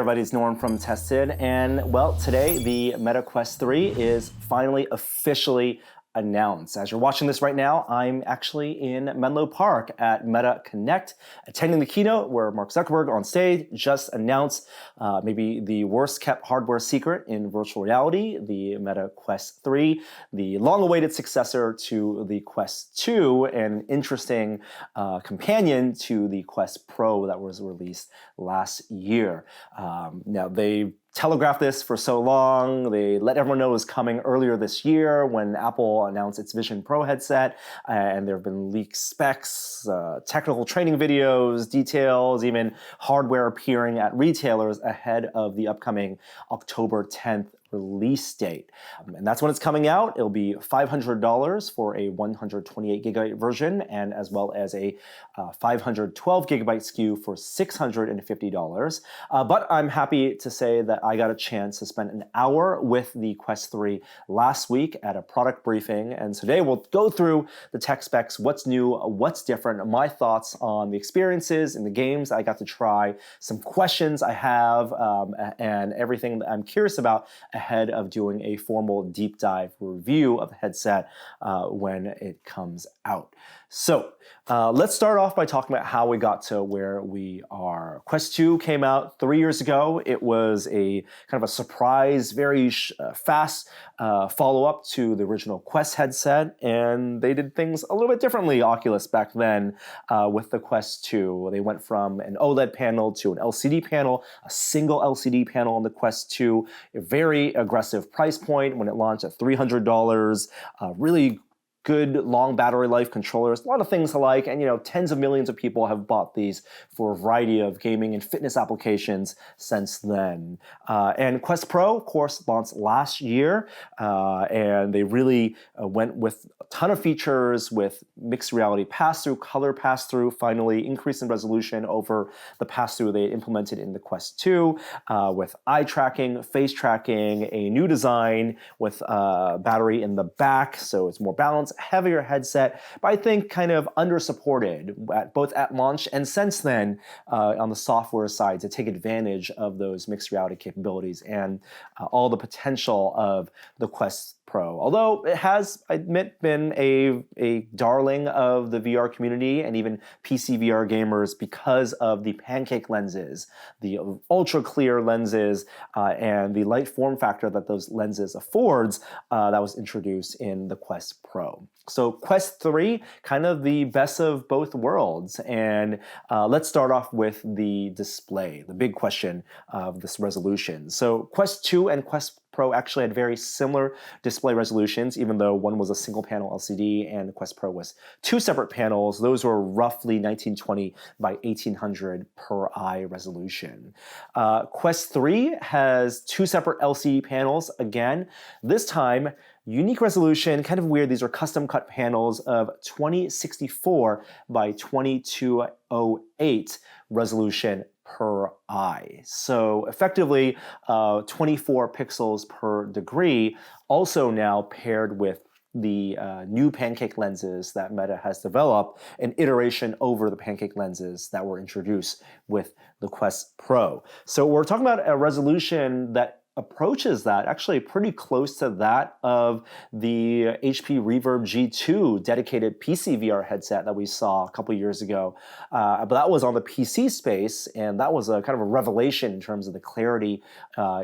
everybody, it's Norm from Tested, and well, today the Meta Quest 3 is finally officially announced. As you're watching this right now, I'm actually in Menlo Park at Meta Connect, attending the keynote where Mark Zuckerberg on stage just announced maybe the worst kept hardware secret in virtual reality, the Meta Quest 3, the long-awaited successor to the Quest 2, and an interesting companion to the Quest Pro that was released last year. Now, they telegraphed this for so long. They let everyone know it was coming earlier this year when Apple announced its Vision Pro headset, and there have been leaked specs, technical training videos, details, even hardware appearing at retailers ahead of the upcoming October 10th release date. And that's when it's coming out. It'll be $500 for a 128 gigabyte version, and as well as a 512 gigabyte SKU for $650. But I'm happy to say that I got a chance to spend an hour with the Quest 3 last week at a product briefing, and today we'll go through the tech specs, what's new, what's different, my thoughts on the experiences and the games I got to try, some questions I have, and everything that I'm curious about ahead of doing a formal deep dive review of the headset when it comes out. So let's start off by talking about how we got to where we are. Quest 2 came out 3 years ago. It was a kind of a surprise, very fast follow-up to the original Quest headset, and they did things a little bit differently, Oculus, back then with the Quest 2. They went from an OLED panel to an LCD panel, a single LCD panel on the Quest 2, a very aggressive price point when it launched at $300, really good long battery life controllers, a lot of things alike, and tens of millions of people have bought these for a variety of gaming and fitness applications since then. And Quest Pro, of course, launched last year, and they really went with a ton of features with mixed reality pass-through, color pass-through, finally increase in resolution over the pass-through they implemented in the Quest 2, with eye tracking, face tracking, a new design with battery in the back, so it's more balanced, heavier headset, but I think kind of under-supported both at launch and since then on the software side to take advantage of those mixed reality capabilities and all the potential of the Quest Pro. Although it has, I admit, been a darling of the VR community and even PC VR gamers because of the Pancake lenses, the ultra clear lenses, and the light form factor that those lenses affords that was introduced in the Quest Pro. So Quest 3, kind of the best of both worlds. And let's start off with the display, the big question of this resolution. So Quest 2 and Quest Pro actually had very similar display resolutions, even though one was a single panel LCD and the Quest Pro was two separate panels. Those were roughly 1920 by 1800 per eye resolution. Quest 3 has two separate LCD panels again. This time, unique resolution, kind of weird. These are custom cut panels of 2064 by 2208 resolution per eye. So effectively 24 pixels per degree, also now paired with the new Pancake lenses that Meta has developed, an iteration over the Pancake lenses that were introduced with the Quest Pro. So we're talking about a resolution that approaches that, actually pretty close to that of the HP Reverb G2 dedicated PC VR headset that we saw a couple years ago. But that was on the PC space, and that was a kind of a revelation in terms of the clarity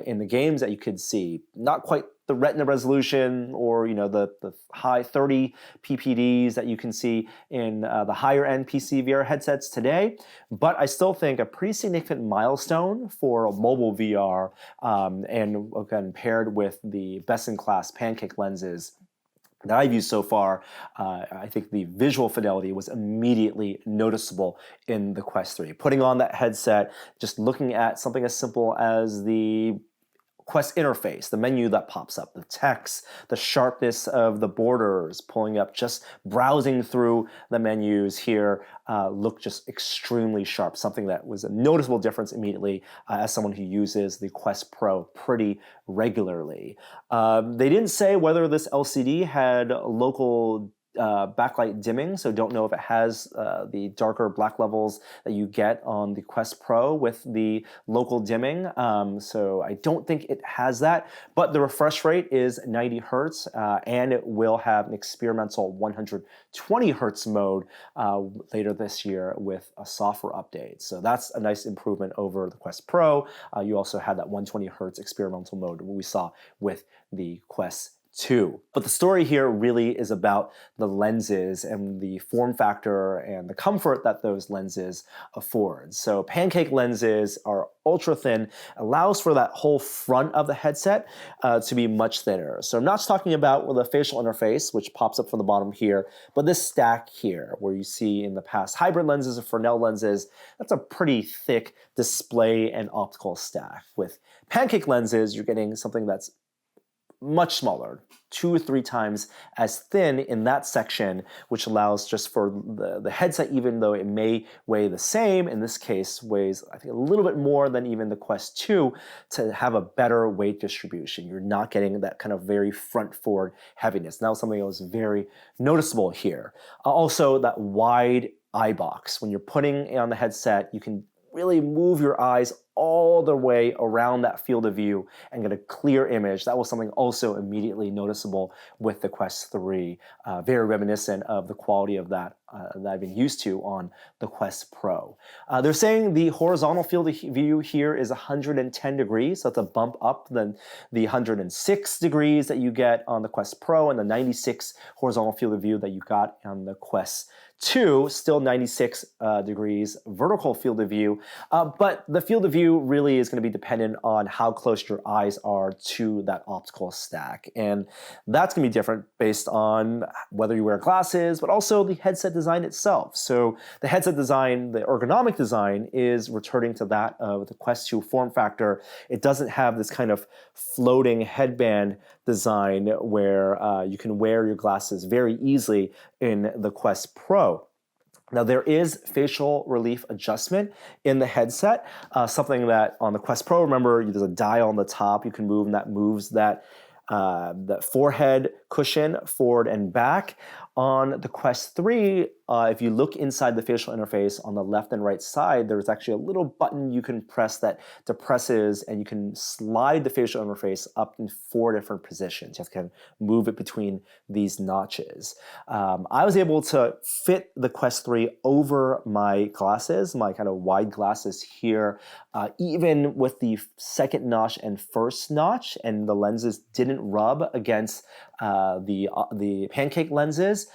in the games that you could see. Not quite the retina resolution or the high 30 ppds that you can see in the higher end PC VR headsets today, but I still think a pretty significant milestone for mobile VR, and again paired with the best-in-class Pancake lenses that I've used so far. I think the visual fidelity was immediately noticeable in the Quest 3. Putting on that headset, just looking at something as simple as the Quest interface, the menu that pops up, the text, the sharpness of the borders pulling up, just browsing through the menus here looked just extremely sharp, something that was a noticeable difference immediately as someone who uses the Quest Pro pretty regularly. They didn't say whether this LCD had local backlight dimming, so don't know if it has the darker black levels that you get on the Quest Pro with the local dimming. So I don't think it has that, but the refresh rate is 90 hertz, and it will have an experimental 120 hertz mode later this year with a software update. So that's a nice improvement over the Quest Pro. You also had that 120 hertz experimental mode we saw with the Quest 2. But the story here really is about the lenses and the form factor and the comfort that those lenses afford. So Pancake lenses are ultra thin, allows for that whole front of the headset to be much thinner. So I'm not just talking about the facial interface, which pops up from the bottom here, but this stack here, where you see in the past hybrid lenses or Fresnel lenses, that's a pretty thick display and optical stack. With Pancake lenses, you're getting something that's much smaller, 2 or 3 times as thin in that section, which allows just for the headset, even though it may weigh the same, in this case weighs, I think, a little bit more than even the Quest 2, to have a better weight distribution. You're not getting that kind of very front-forward heaviness. That was something that was very noticeable here. Also, that wide eye box. When you're putting it on the headset, you can really move your eyes all the way around that field of view and get a clear image. That was something also immediately noticeable with the Quest 3, very reminiscent of the quality of that that I've been used to on the Quest Pro. They're saying the horizontal field of view here is 110 degrees, so that's a bump up than the 106 degrees that you get on the Quest Pro and the 96 horizontal field of view that you got on the Quest 2, still 96 degrees vertical field of view, but the field of view really is going to be dependent on how close your eyes are to that optical stack, and that's going to be different based on whether you wear glasses, but also the headset design itself. So the headset design, the ergonomic design, is returning to that of the Quest 2 form factor. It doesn't have this kind of floating headband design where you can wear your glasses very easily in the Quest Pro. Now, there is facial relief adjustment in the headset, something that on the Quest Pro, remember, there's a dial on the top you can move, and that moves that forehead cushion forward and back. On the Quest 3, if you look inside the facial interface on the left and right side, there's actually a little button you can press that depresses, and you can slide the facial interface up in 4 different positions. You have to kind of move it between these notches. I was able to fit the Quest 3 over my glasses, my kind of wide glasses here, even with the second notch and first notch, and the lenses didn't rub against the Pancake lenses,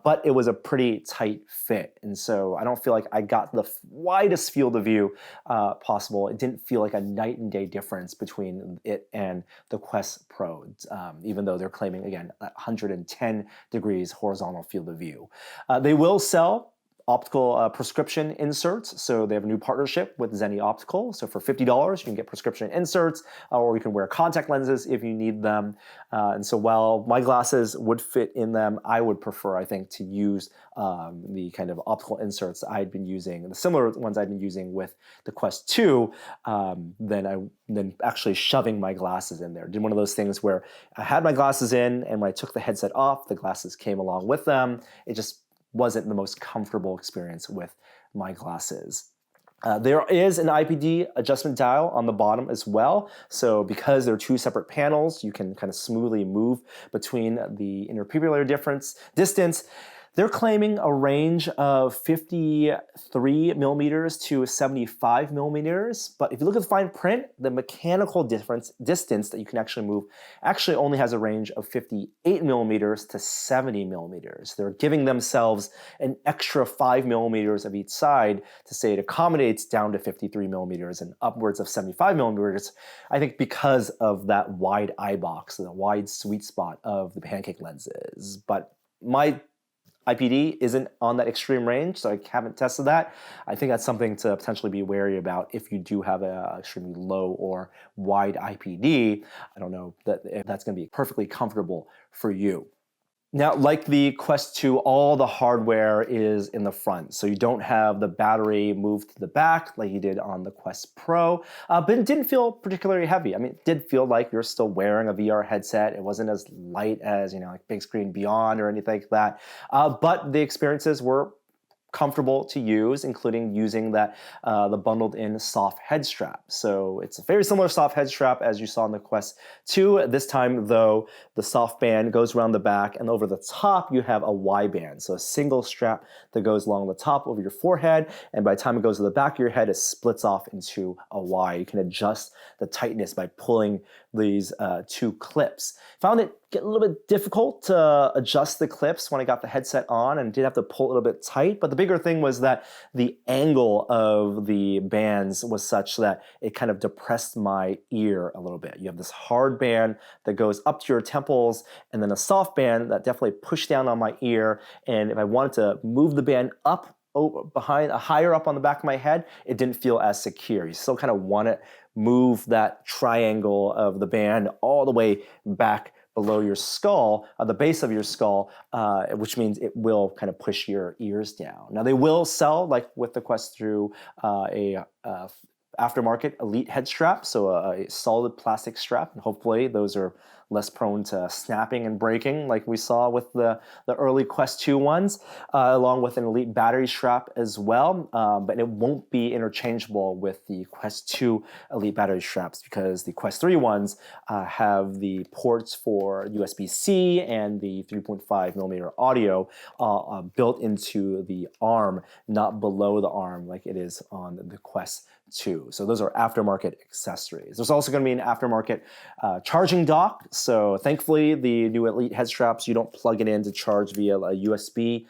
but it was a pretty tight fit, and so I don't feel like I got the widest field of view possible. It didn't feel like a night and day difference between it and the Quest Pro, even though they're claiming, again, 110 degrees horizontal field of view. They will sell optical prescription inserts. So they have a new partnership with Zenni Optical. So for $50, you can get prescription inserts, or you can wear contact lenses if you need them. And so while my glasses would fit in them, I would prefer, I think, to use the kind of optical inserts I'd been using, the similar ones I'd been using with the Quest 2, than actually shoving my glasses in there. Did one of those things where I had my glasses in, and when I took the headset off, the glasses came along with them. It just wasn't the most comfortable experience with my glasses. There is an IPD adjustment dial on the bottom as well. So because they're 2 separate panels, you can kind of smoothly move between the interpupillary distance. They're claiming a range of 53 millimeters to 75 millimeters, but if you look at the fine print, the mechanical distance that you can actually move actually only has a range of 58 millimeters to 70 millimeters. They're giving themselves an extra 5 millimeters of each side to say it accommodates down to 53 millimeters and upwards of 75 millimeters, I think because of that wide eye box, the wide sweet spot of the Pancake lenses. But my IPD isn't on that extreme range, so I haven't tested that. I think that's something to potentially be wary about if you do have an extremely low or wide IPD. I don't know if that's going to be perfectly comfortable for you. Now, like the Quest 2, all the hardware is in the front. So you don't have the battery moved to the back like you did on the Quest Pro, but it didn't feel particularly heavy. I mean, it did feel like you're still wearing a VR headset. It wasn't as light as, like Big Screen Beyond or anything like that. But the experiences were comfortable to use, including using the bundled in soft head strap. So it's a very similar soft head strap as you saw in the Quest 2. This time, though, the soft band goes around the back, and over the top you have a Y band, so a single strap that goes along the top over your forehead, and by the time it goes to the back of your head, it splits off into a Y. You can adjust the tightness by pulling these two clips. Found it get a little bit difficult to adjust the clips when I got the headset on, and did have to pull a little bit tight, but the bigger thing was that the angle of the bands was such that it kind of depressed my ear a little bit. You have this hard band that goes up to your temples, and then a soft band that definitely pushed down on my ear, and if I wanted to move the band up behind, higher up on the back of my head, it didn't feel as secure. You still kind of want to move that triangle of the band all the way back below your skull, the base of your skull, which means it will kind of push your ears down. Now they will sell, like with the Quest through a aftermarket elite head strap, so a solid plastic strap, and hopefully those are less prone to snapping and breaking like we saw with the early Quest 2 ones, along with an elite battery strap as well, but it won't be interchangeable with the Quest 2 elite battery straps because the Quest 3 ones have the ports for USB-C and the 3.5 millimeter audio built into the arm, not below the arm like it is on the Quest 2. So those are aftermarket accessories. There's also going to be an aftermarket charging dock. So thankfully, the new Elite head straps, you don't plug it in to charge via a USB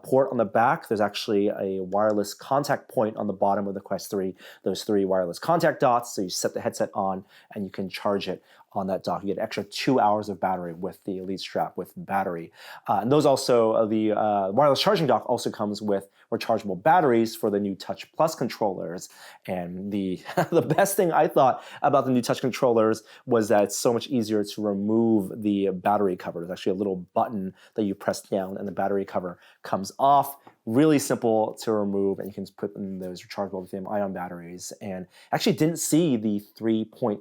port on the back. There's actually a wireless contact point on the bottom of the Quest 3, those 3 wireless contact dots. So you set the headset on and you can charge it on that dock. You get an extra 2 hours of battery with the Elite strap with battery. And those also, the wireless charging dock also comes with rechargeable batteries for the new Touch Plus controllers. And the the best thing I thought about the new Touch controllers was that it's so much easier to remove the battery cover. There's actually a little button that you press down and the battery cover comes off. Really simple to remove, and you can put in those rechargeable lithium-ion batteries. And actually didn't see the 3-point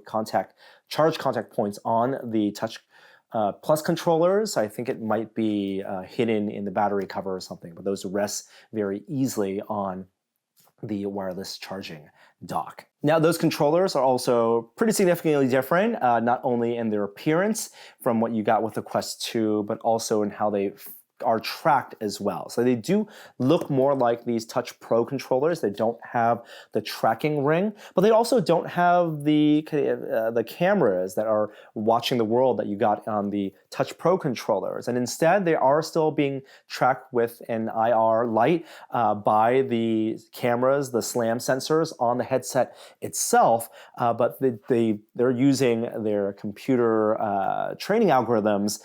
charge contact points on the Touch Plus controllers. I think it might be hidden in the battery cover or something, but those rest very easily on the wireless charging dock. Now, those controllers are also pretty significantly different, not only in their appearance from what you got with the Quest 2, but also in how they are tracked as well. So they do look more like these Touch Pro controllers. They don't have the tracking ring, but they also don't have the cameras that are watching the world that you got on the Touch Pro controllers. And instead, they are still being tracked with an IR light by the cameras, the SLAM sensors on the headset itself, but they're using their computer training algorithms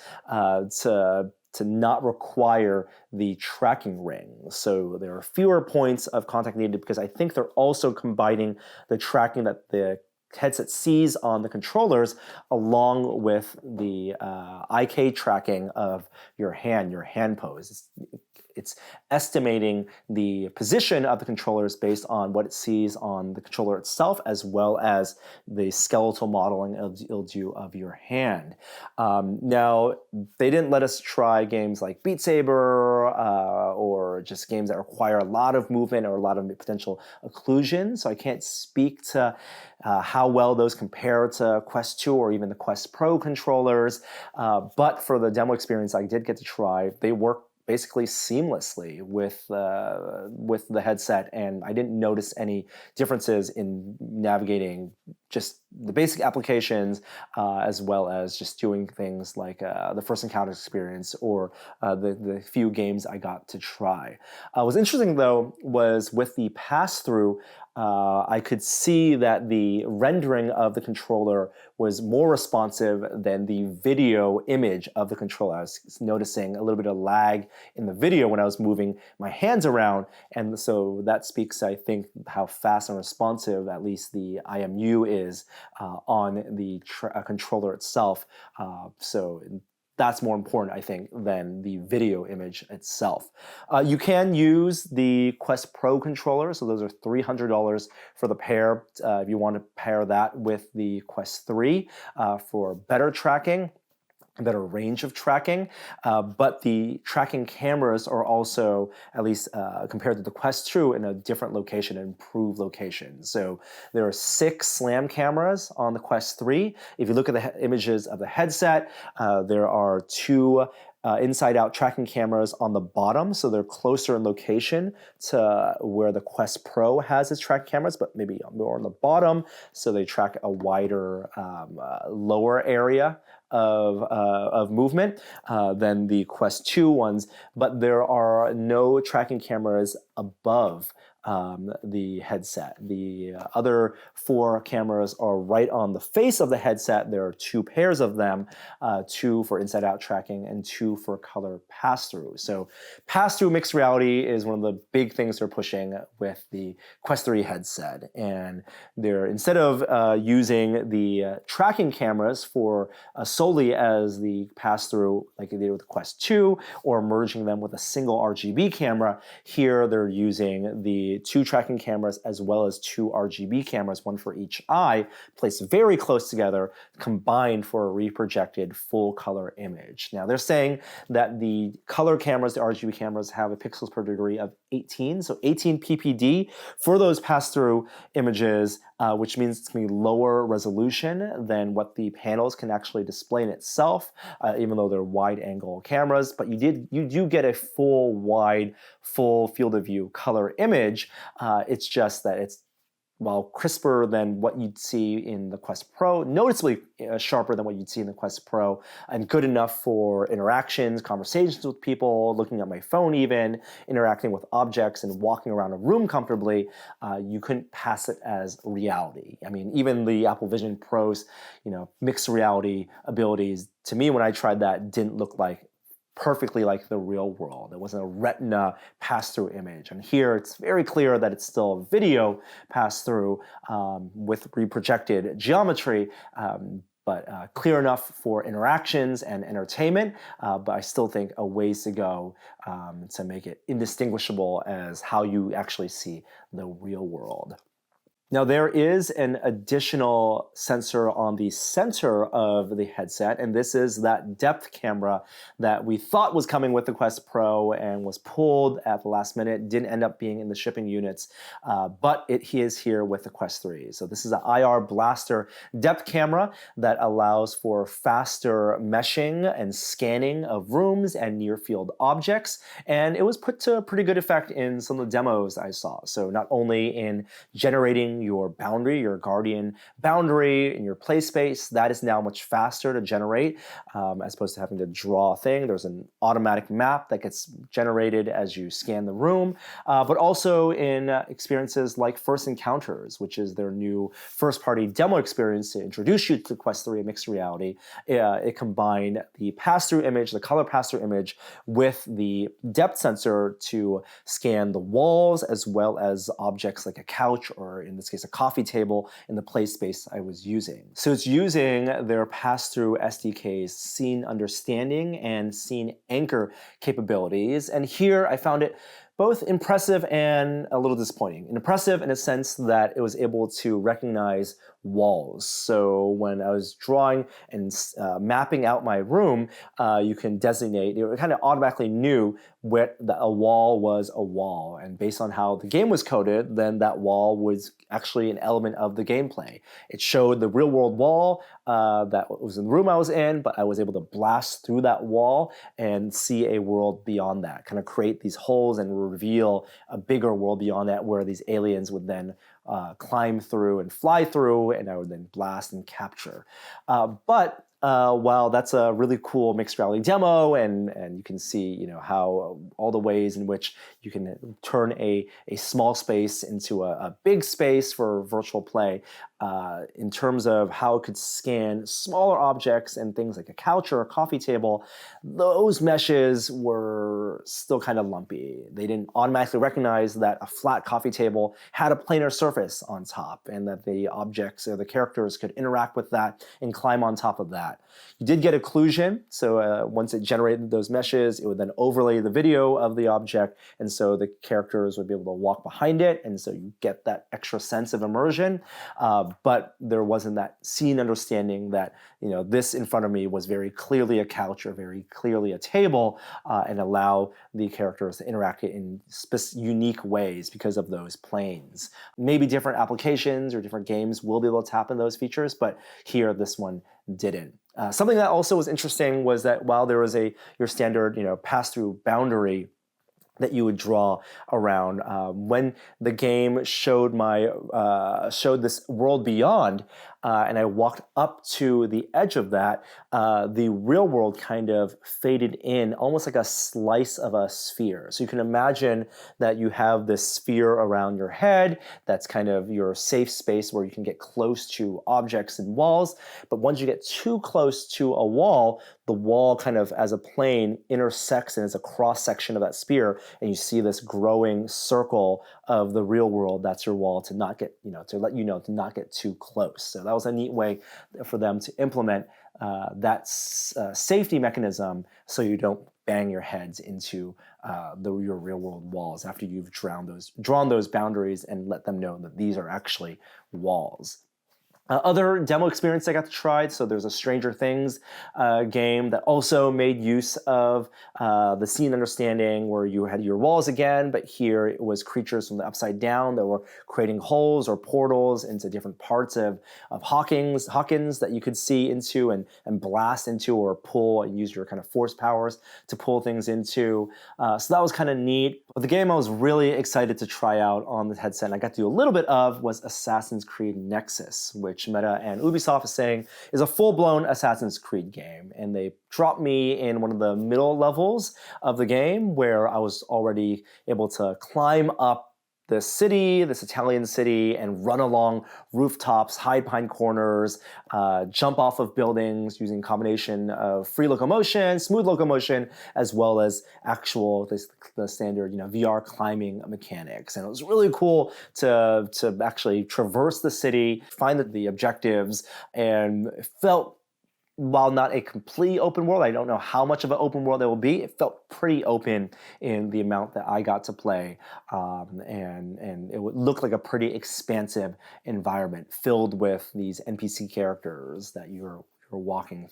to not require the tracking ring. So there are fewer points of contact needed because I think they're also combining the tracking that the headset sees on the controllers along with the IK tracking of your hand pose. It's estimating the position of the controllers based on what it sees on the controller itself, as well as the skeletal modeling it'll do of your hand. Now, they didn't let us try games like Beat Saber or just games that require a lot of movement or a lot of potential occlusion, so I can't speak to how well those compare to Quest 2 or even the Quest Pro controllers, but for the demo experience I did get to try, they work basically seamlessly with the headset, and I didn't notice any differences in navigating just the basic applications as well as just doing things like the first encounter experience or the few games I got to try. What was interesting though was with the pass-through, I could see that the rendering of the controller was more responsive than the video image of the controller. I was noticing a little bit of lag in the video when I was moving my hands around, and so that speaks, I think, how fast and responsive at least the IMU is on the controller itself. So that's more important, I think, than the video image itself. You can use the Quest Pro controller, so those are $300 for the pair if you want to pair that with the Quest 3 for better tracking, a better range of tracking, but the tracking cameras are also, at least compared to the Quest 2, in a different location, an improved location. So there are 6 SLAM cameras on the Quest 3. If you look at the images of the headset, there are 2 inside-out tracking cameras on the bottom, so they're closer in location to where the Quest Pro has its track cameras, but maybe more on the bottom, so they track a wider, lower area of movement than the Quest 2 ones, but there are no tracking cameras above the headset. The other 4 cameras are right on the face of the headset. There are 2 pairs of them, 2 for inside-out tracking and 2 for color pass-through. So pass-through mixed reality is one of the big things they're pushing with the Quest 3 headset. And they're, instead of using the tracking cameras for solely as the pass-through like they did with the Quest 2, or merging them with a single RGB camera, here they're using the 2 tracking cameras as well as 2 RGB cameras, one for each eye, placed very close together, combined for a reprojected full color image. Now they're saying that the color cameras, the RGB cameras, have a pixels per degree of 18, so 18 ppd for those pass-through images, which means it's going to be lower resolution than what the panels can actually display in itself, even though they're wide-angle cameras. But you do get a full field of view color image. It's just that it's, while crisper than what you'd see in the Quest Pro, noticeably sharper than what you'd see in the Quest Pro, and good enough for interactions, conversations with people, looking at my phone even, interacting with objects and walking around a room comfortably. You couldn't pass it as reality. I mean, even the Apple Vision Pro's, mixed reality abilities, to me when I tried that, didn't look like perfectly like the real world. It wasn't a retina pass-through image. And here it's very clear that it's still a video pass-through with reprojected geometry, but clear enough for interactions and entertainment, but I still think a ways to go to make it indistinguishable as how you actually see the real world. Now there is an additional sensor on the center of the headset, and this is that depth camera that we thought was coming with the Quest Pro and was pulled at the last minute, didn't end up being in the shipping units, but it is here with the Quest 3. So this is an IR blaster depth camera that allows for faster meshing and scanning of rooms and near field objects, and it was put to pretty good effect in some of the demos I saw. So not only in generating your boundary, your Guardian boundary in your play space, that is now much faster to generate as opposed to having to draw a thing. There's an automatic map that gets generated as you scan the room, but also in experiences like First Encounters, which is their new first-party demo experience to introduce you to Quest 3 and mixed reality. It combined the pass-through image, the color pass-through image, with the depth sensor to scan the walls as well as objects like a couch, or in this case a coffee table, in the play space I was using. So it's using their pass-through SDK's scene understanding and scene anchor capabilities, and here I found it both impressive and a little disappointing. Impressive in a sense that it was able to recognize walls. So when I was drawing and mapping out my room, you can designate, it kind of automatically knew where a wall was a wall. And based on how the game was coded, then that wall was actually an element of the gameplay. It showed the real world wall that was in the room I was in, but I was able to blast through that wall and see a world beyond that, kind of create these holes and reveal a bigger world beyond that where these aliens would then climb through and fly through, and I would then blast and capture. But while that's a really cool mixed reality demo, and you can see how all the ways in which you can turn a small space into a big space for virtual play, in terms of how it could scan smaller objects and things like a couch or a coffee table, those meshes were still kind of lumpy. They didn't automatically recognize that a flat coffee table had a planar surface on top, and that the objects or the characters could interact with that and climb on top of that. that. You did get occlusion, so once it generated those meshes, it would then overlay the video of the object, and so the characters would be able to walk behind it, and so you get that extra sense of immersion. But there wasn't that scene understanding that this in front of me was very clearly a couch or very clearly a table, and allow the characters to interact in unique ways because of those planes. Maybe different applications or different games will be able to tap in those features, but here this one didn't. Something that also was interesting was that while there was your standard pass-through boundary that you would draw around, when the game showed this world beyond, and I walked up to the edge of that, the real world kind of faded in, almost like a slice of a sphere. So you can imagine that you have this sphere around your head that's kind of your safe space where you can get close to objects and walls. But once you get too close to a wall, the wall kind of as a plane intersects and is a cross section of that sphere, and you see this growing circle of the real world. That's your wall to not get, to let you know to not get too close. So that was a neat way for them to implement that safety mechanism, so you don't bang your heads into your real world walls after you've drawn those boundaries and let them know that these are actually walls. Other demo experience I got to try, so there's a Stranger Things game that also made use of the scene understanding where you had your walls again, but here it was creatures from the upside down that were creating holes or portals into different parts of Hawkins that you could see into and blast into or pull and use your kind of force powers to pull things into. So that was kind of neat. But the game I was really excited to try out on the headset, and I got to do a little bit of, was Assassin's Creed Nexus, which Meta and Ubisoft is saying is a full-blown Assassin's Creed game. And they dropped me in one of the middle levels of the game where I was already able to climb up this Italian city, and run along rooftops, hide behind corners, jump off of buildings using a combination of free locomotion, smooth locomotion, as well as the standard VR climbing mechanics. And it was really cool to actually traverse the city, find the objectives, and it felt, while not a complete open world, I don't know how much of an open world it will be. It felt pretty open in the amount that I got to play, and it would look like a pretty expansive environment filled with these NPC characters that you're walking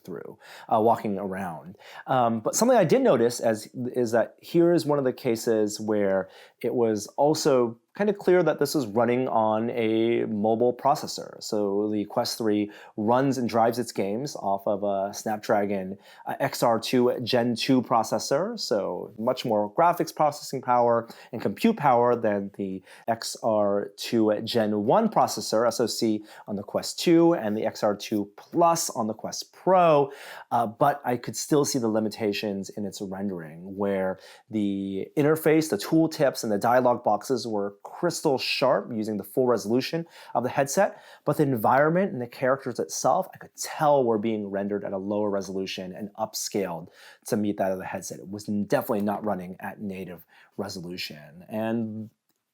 around. But something I did notice is that here is one of the cases where it was also kind of clear that this was running on a mobile processor. So the Quest 3 runs and drives its games off of a Snapdragon XR2 Gen 2 processor, so much more graphics processing power and compute power than the XR2 Gen 1 processor, SoC, on the Quest 2 and the XR2 Plus on the Quest Pro, but I could still see the limitations in its rendering, where the interface, the tooltips, and the dialog boxes were crystal sharp using the full resolution of the headset, but the environment and the characters itself, I could tell were being rendered at a lower resolution and upscaled to meet that of the headset. It was definitely not running at native resolution. And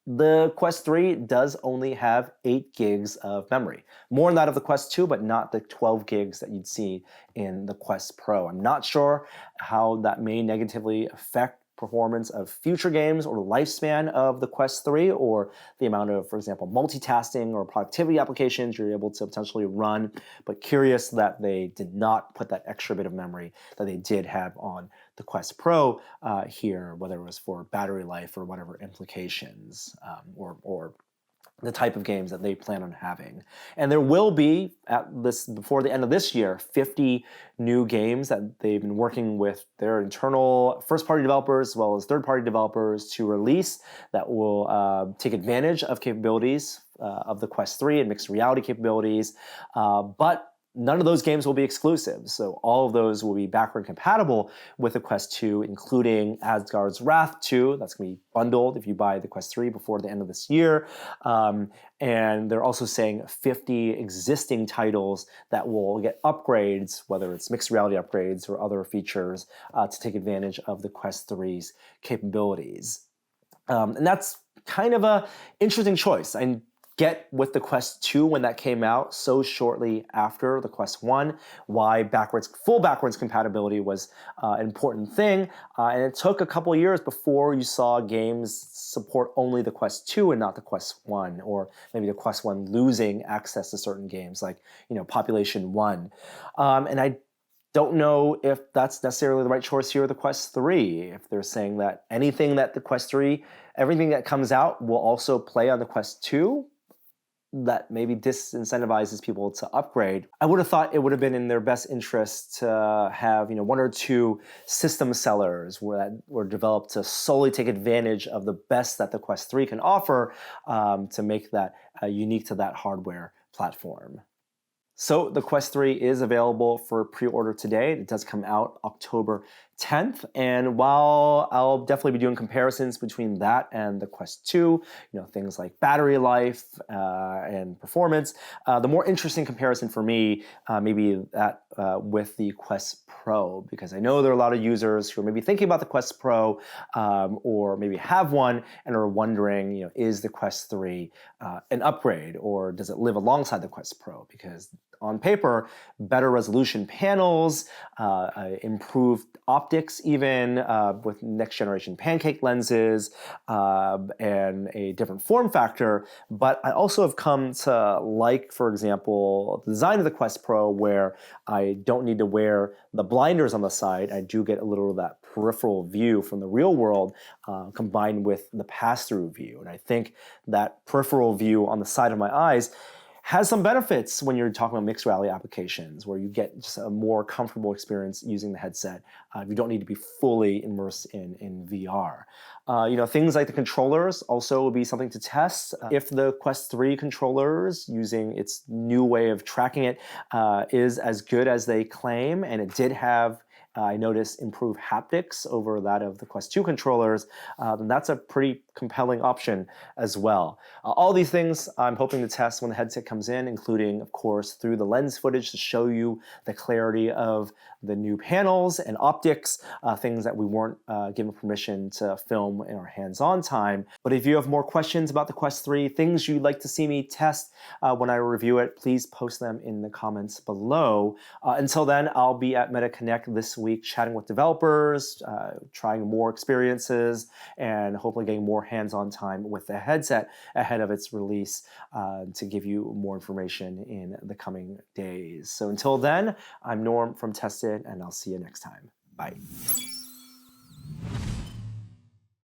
the Quest 3 does only have 8 gigs of memory. More than that of the Quest 2, but not the 12 gigs that you'd see in the Quest Pro. I'm not sure how that may negatively affect performance of future games or the lifespan of the Quest 3, or the amount of, for example, multitasking or productivity applications you're able to potentially run, but curious that they did not put that extra bit of memory that they did have on the Quest Pro here, whether it was for battery life or whatever implications, or the type of games that they plan on having. And there will be, before the end of this year, 50 new games that they've been working with their internal first-party developers as well as third-party developers to release that will take advantage of capabilities of the Quest 3 and mixed reality capabilities, but none of those games will be exclusive. So all of those will be backward compatible with the Quest 2, including Asgard's Wrath 2. That's going to be bundled if you buy the Quest 3 before the end of this year. And they're also saying 50 existing titles that will get upgrades, whether it's mixed reality upgrades or other features, to take advantage of the Quest 3's capabilities. And that's kind of an interesting choice. And get with the Quest 2 when that came out so shortly after the Quest 1, why full backwards compatibility was an important thing. And it took a couple years before you saw games support only the Quest 2 and not the Quest 1, or maybe the Quest 1 losing access to certain games like, Population 1. And I don't know if that's necessarily the right choice here with the Quest 3. If they're saying that everything that comes out will also play on the Quest 2, that maybe disincentivizes people to upgrade. I would have thought it would have been in their best interest to have one or two system sellers that were developed to solely take advantage of the best that the Quest 3 can offer, to make that unique to that hardware platform. So the Quest 3 is available for pre-order today. It does come out October 10th. And while I'll definitely be doing comparisons between that and the Quest 2, things like battery life and performance, the more interesting comparison for me maybe that with the Quest Pro, because I know there are a lot of users who are maybe thinking about the Quest Pro or maybe have one and are wondering, is the Quest 3 an upgrade, or does it live alongside the Quest Pro? Because on paper, better resolution panels, improved optics even with next generation Pancake lenses, and a different form factor. But I also have come to like, for example, the design of the Quest Pro, where I don't need to wear the blinders on the side. I do get a little of that peripheral view from the real world combined with the pass-through view. And I think that peripheral view on the side of my eyes has some benefits when you're talking about mixed reality applications, where you get just a more comfortable experience using the headset. You don't need to be fully immersed in VR. Things like the controllers also will be something to test. If the Quest 3 controllers, using its new way of tracking it, is as good as they claim, and it did have, I noticed, improved haptics over that of the Quest 2 controllers, then that's a pretty compelling option as well. All these things I'm hoping to test when the headset comes in, including, of course, through the lens footage to show you the clarity of the new panels and optics, things that we weren't given permission to film in our hands-on time. But if you have more questions about the Quest 3, things you'd like to see me test when I review it, please post them in the comments below. Until then, I'll be at Meta Connect this week chatting with developers, trying more experiences, and hopefully getting more hands-on time with the headset ahead of its release to give you more information in the coming days. So until then, I'm Norm from Tested, and I'll see you next time. Bye.